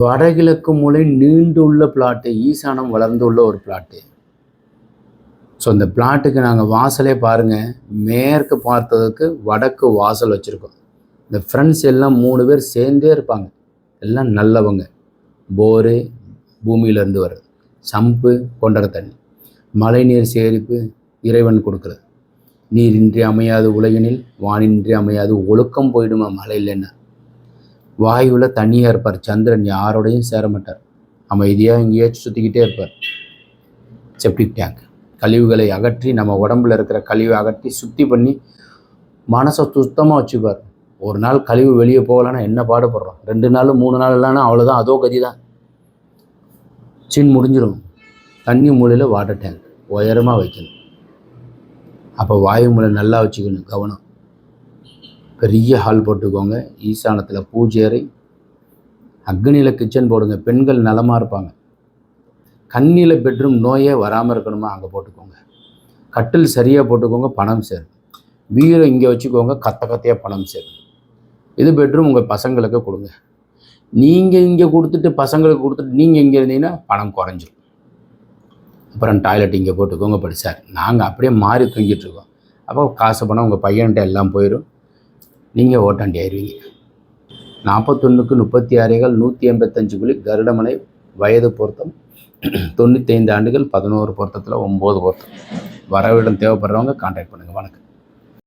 வடகிழக்கு மூலை நீண்டுள்ள பிளாட்டு, ஈசானம் வளர்ந்துள்ள ஒரு பிளாட்டு. ஸோ இந்த பிளாட்டுக்கு நாங்கள் வாசலே பாருங்கள், மேற்கு பார்த்ததுக்கு வடக்கு வாசல் வச்சுருக்கோம். இந்த ஃப்ரெண்ட்ஸ் எல்லாம் 3 பேர் சேர்ந்தே இருப்பாங்க. எல்லாம் நல்லவங்க. போரு பூமியிலேருந்து வர்றது, சம்பு கொண்டற தண்ணி, மழைநீர் சேரிப்பு இறைவன் கொடுக்குறது. நீரின்றி அமையாது உலகினில் வானின்றி அமையாது ஒழுக்கம் போயிடுமா மழை இல்லைன்னா. வாயுவில் தண்ணியாக இருப்பார். சந்திரன் யாரோடையும் சேர மாட்டார். அமைதியாக எங்கேயாச்சும் சுற்றிக்கிட்டே இருப்பார். செப்டிக் டேங்க் கழிவுகளை அகற்றி, நம்ம உடம்புல இருக்கிற கழிவை அகற்றி சுத்தி பண்ணி மனசை சுத்தமாக வச்சுப்பார். ஒரு நாள் கழிவு வெளியே போகலன்னா என்ன பாடுபடுறோம். 2 நாள் 3 நாள் இல்லைன்னா அவ்வளோதான், அதோ கதி தான். சின் முடிஞ்சிடும். தண்ணி மூலையில் வாட்டர் டேங்க் உயரமாக வைக்கணும். அப்போ வாயு மூலை நல்லா வச்சுக்கணும். கவனம். பெரிய ஹால் போட்டுக்கோங்க. ஈசானத்தில் பூஜை அறை, அக்னியில் கிச்சன் போடுங்க. பெண்கள் நலமாக இருப்பாங்க. கண்ணியில் பெட்ரூம், நோயே வராமல் இருக்கணுமா அங்கே போட்டுக்கோங்க. கட்டில் சரியாக போட்டுக்கோங்க, பணம் சேரும். வீரை இங்கே வச்சுக்கோங்க, கத்தையாக பணம் சேரும். இது பெட்ரூம் உங்கள் பசங்களுக்கு கொடுங்க. நீங்கள் இங்கே கொடுத்துட்டு பசங்களுக்கு கொடுத்துட்டு நீங்கள் இங்கே இருந்தீங்கன்னா பணம் குறைஞ்சிரும். அப்புறம் டாய்லெட் இங்கே போட்டுக்கோங்க. படி சார், நாங்கள் அப்படியே மாறி தூங்கிட்டுருக்கோம். அப்போ காசு பணம் உங்கள் பையன்கிட்ட எல்லாம் போயிடும். நீங்கள் ஓட்டாண்டி ஆயிடுவீங்க. 41க்கு 36 185 குழி கருடமனை. வயது பொருத்தம் 95 ஆண்டுகள் 11 பொருத்தத்தில் 9 பொருத்தம். வரவிடம் தேவைப்படுறவங்க கான்டாக்ட் பண்ணுங்கள். வணக்கம்.